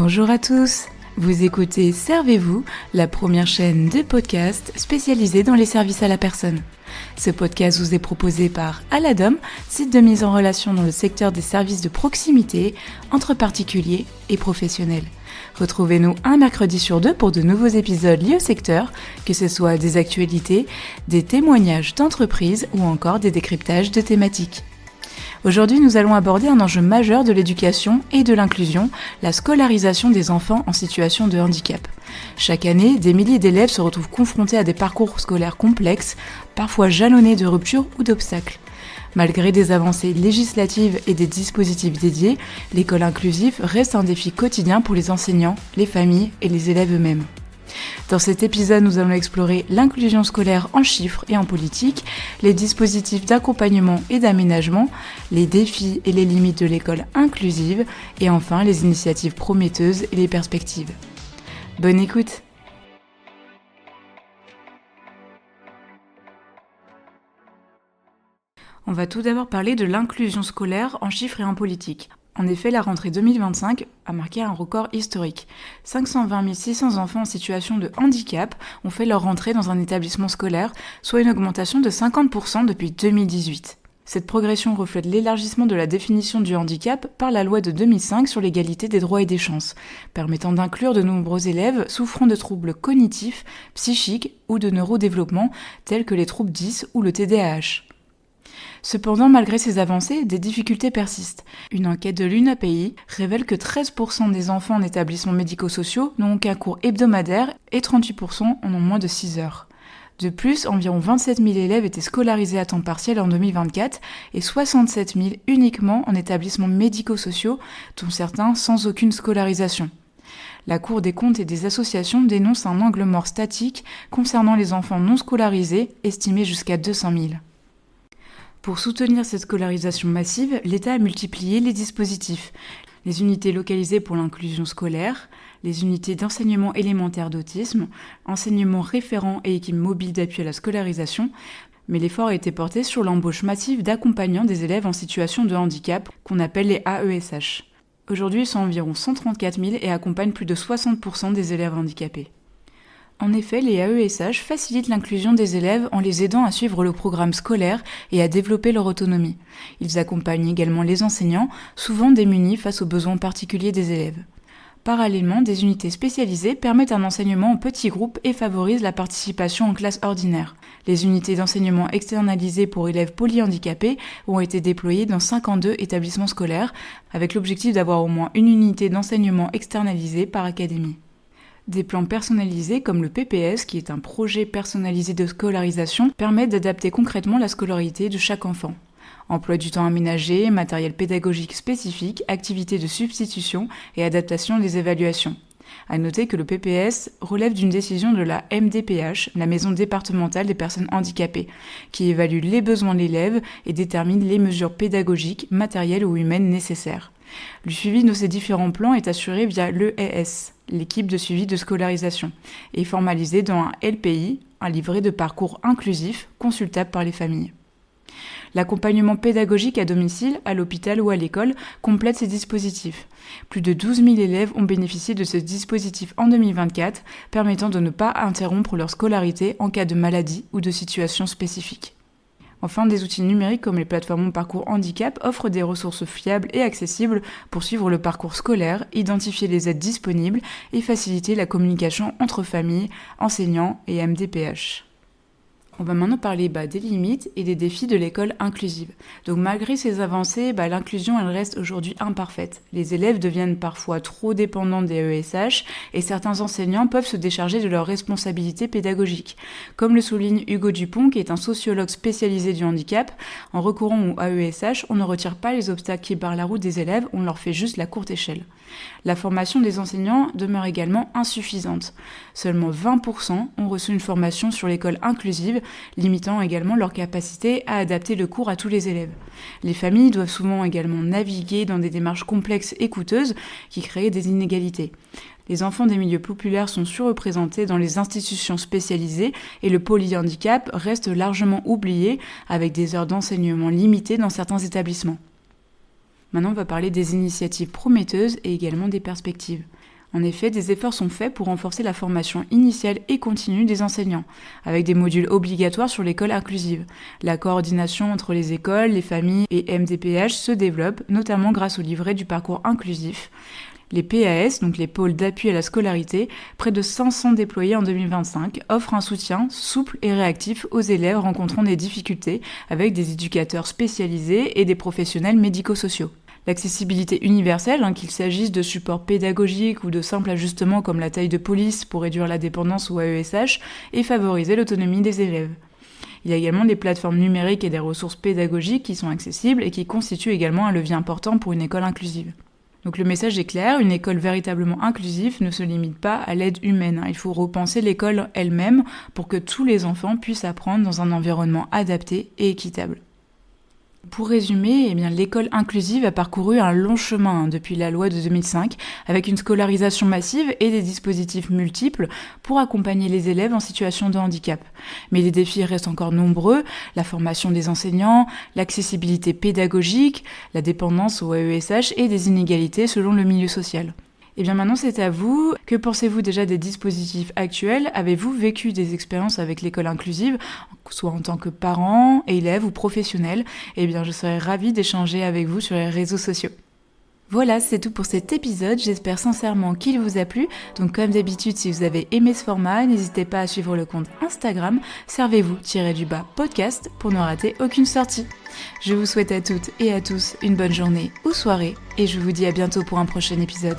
Bonjour à tous, vous écoutez Servez-vous, la première chaîne de podcast spécialisée dans les services à la personne. Ce podcast vous est proposé par Aladom, site de mise en relation dans le secteur des services de proximité entre particuliers et professionnels. Retrouvez-nous un mercredi sur deux pour de nouveaux épisodes liés au secteur, que ce soit des actualités, des témoignages d'entreprises ou encore des décryptages de thématiques. Aujourd'hui, nous allons aborder un enjeu majeur de l'éducation et de l'inclusion, la scolarisation des enfants en situation de handicap. Chaque année, des milliers d'élèves se retrouvent confrontés à des parcours scolaires complexes, parfois jalonnés de ruptures ou d'obstacles. Malgré des avancées législatives et des dispositifs dédiés, l'école inclusive reste un défi quotidien pour les enseignants, les familles et les élèves eux-mêmes. Dans cet épisode, nous allons explorer l'inclusion scolaire en chiffres et en politique, les dispositifs d'accompagnement et d'aménagement, les défis et les limites de l'école inclusive, et enfin les initiatives prometteuses et les perspectives. Bonne écoute! On va tout d'abord parler de l'inclusion scolaire en chiffres et en politique. En effet, la rentrée 2025 a marqué un record historique. 520 600 enfants en situation de handicap ont fait leur rentrée dans un établissement scolaire, soit une augmentation de 50% depuis 2018. Cette progression reflète l'élargissement de la définition du handicap par la loi de 2005 sur l'égalité des droits et des chances, permettant d'inclure de nombreux élèves souffrant de troubles cognitifs, psychiques ou de neurodéveloppement tels que les troubles 10 ou le TDAH. Cependant, malgré ces avancées, des difficultés persistent. Une enquête de l'UNAPI révèle que 13% des enfants en établissements médico-sociaux n'ont qu'un cours hebdomadaire et 38% en ont moins de 6 heures. De plus, environ 27 000 élèves étaient scolarisés à temps partiel en 2024 et 67 000 uniquement en établissements médico-sociaux, dont certains sans aucune scolarisation. La Cour des comptes et des associations dénonce un angle mort statique concernant les enfants non scolarisés, estimé jusqu'à 200 000. Pour soutenir cette scolarisation massive, l'État a multiplié les dispositifs. Les unités localisées pour l'inclusion scolaire, les unités d'enseignement élémentaire d'autisme, enseignement référent et équipes mobiles d'appui à la scolarisation, mais l'effort a été porté sur l'embauche massive d'accompagnants des élèves en situation de handicap, qu'on appelle les AESH. Aujourd'hui, ils sont environ 134 000 et accompagnent plus de 60% des élèves handicapés. En effet, les AESH facilitent l'inclusion des élèves en les aidant à suivre le programme scolaire et à développer leur autonomie. Ils accompagnent également les enseignants, souvent démunis face aux besoins particuliers des élèves. Parallèlement, des unités spécialisées permettent un enseignement en petits groupes et favorisent la participation en classe ordinaire. Les unités d'enseignement externalisées pour élèves polyhandicapés ont été déployées dans 52 établissements scolaires, avec l'objectif d'avoir au moins une unité d'enseignement externalisée par académie. Des plans personnalisés comme le PPS, qui est un projet personnalisé de scolarisation, permettent d'adapter concrètement la scolarité de chaque enfant. Emploi du temps aménagé, matériel pédagogique spécifique, activités de substitution et adaptation des évaluations. À noter que le PPS relève d'une décision de la MDPH, la Maison départementale des personnes handicapées, qui évalue les besoins de l'élève et détermine les mesures pédagogiques, matérielles ou humaines nécessaires. Le suivi de ces différents plans est assuré via l'EES, l'équipe de suivi de scolarisation, et formalisé dans un LPI, un livret de parcours inclusif, consultable par les familles. L'accompagnement pédagogique à domicile, à l'hôpital ou à l'école complète ces dispositifs. Plus de 12 000 élèves ont bénéficié de ce dispositif en 2024, permettant de ne pas interrompre leur scolarité en cas de maladie ou de situation spécifique. Enfin, des outils numériques comme les plateformes Mon Parcours Handicap offrent des ressources fiables et accessibles pour suivre le parcours scolaire, identifier les aides disponibles et faciliter la communication entre familles, enseignants et MDPH. On va maintenant parler des limites et des défis de l'école inclusive. Donc malgré ces avancées, l'inclusion elle reste aujourd'hui imparfaite. Les élèves deviennent parfois trop dépendants des AESH et certains enseignants peuvent se décharger de leurs responsabilités pédagogiques. Comme le souligne Hugo Dupont, qui est un sociologue spécialisé du handicap, en recourant aux AESH, on ne retire pas les obstacles qui barrent la route des élèves, on leur fait juste la courte échelle. La formation des enseignants demeure également insuffisante. Seulement 20% ont reçu une formation sur l'école inclusive, limitant également leur capacité à adapter le cours à tous les élèves. Les familles doivent souvent également naviguer dans des démarches complexes et coûteuses qui créent des inégalités. Les enfants des milieux populaires sont surreprésentés dans les institutions spécialisées et le polyhandicap reste largement oublié avec des heures d'enseignement limitées dans certains établissements. Maintenant, on va parler des initiatives prometteuses et également des perspectives. En effet, des efforts sont faits pour renforcer la formation initiale et continue des enseignants, avec des modules obligatoires sur l'école inclusive. La coordination entre les écoles, les familles et MDPH se développe, notamment grâce au livret du parcours inclusif. Les PAS, donc les pôles d'appui à la scolarité, près de 500 déployés en 2025, offrent un soutien souple et réactif aux élèves rencontrant des difficultés avec des éducateurs spécialisés et des professionnels médico-sociaux. L'accessibilité universelle, qu'il s'agisse de supports pédagogiques ou de simples ajustements comme la taille de police pour réduire la dépendance ou AESH, et favoriser l'autonomie des élèves. Il y a également des plateformes numériques et des ressources pédagogiques qui sont accessibles et qui constituent également un levier important pour une école inclusive. Donc le message est clair, une école véritablement inclusive ne se limite pas à l'aide humaine. Il faut repenser l'école elle-même pour que tous les enfants puissent apprendre dans un environnement adapté et équitable. Pour résumer, l'école inclusive a parcouru un long chemin depuis la loi de 2005, avec une scolarisation massive et des dispositifs multiples pour accompagner les élèves en situation de handicap. Mais les défis restent encore nombreux, la formation des enseignants, l'accessibilité pédagogique, la dépendance au AESH et des inégalités selon le milieu social. Et bien maintenant c'est à vous. Que pensez-vous déjà des dispositifs actuels ? Avez-vous vécu des expériences avec l'école inclusive, soit en tant que parent, élève ou professionnel ? Eh bien je serais ravie d'échanger avec vous sur les réseaux sociaux. Voilà, c'est tout pour cet épisode, j'espère sincèrement qu'il vous a plu. Donc comme d'habitude, si vous avez aimé ce format, n'hésitez pas à suivre le compte Instagram servez-vous-podcast pour ne rater aucune sortie. Je vous souhaite à toutes et à tous une bonne journée ou soirée et je vous dis à bientôt pour un prochain épisode.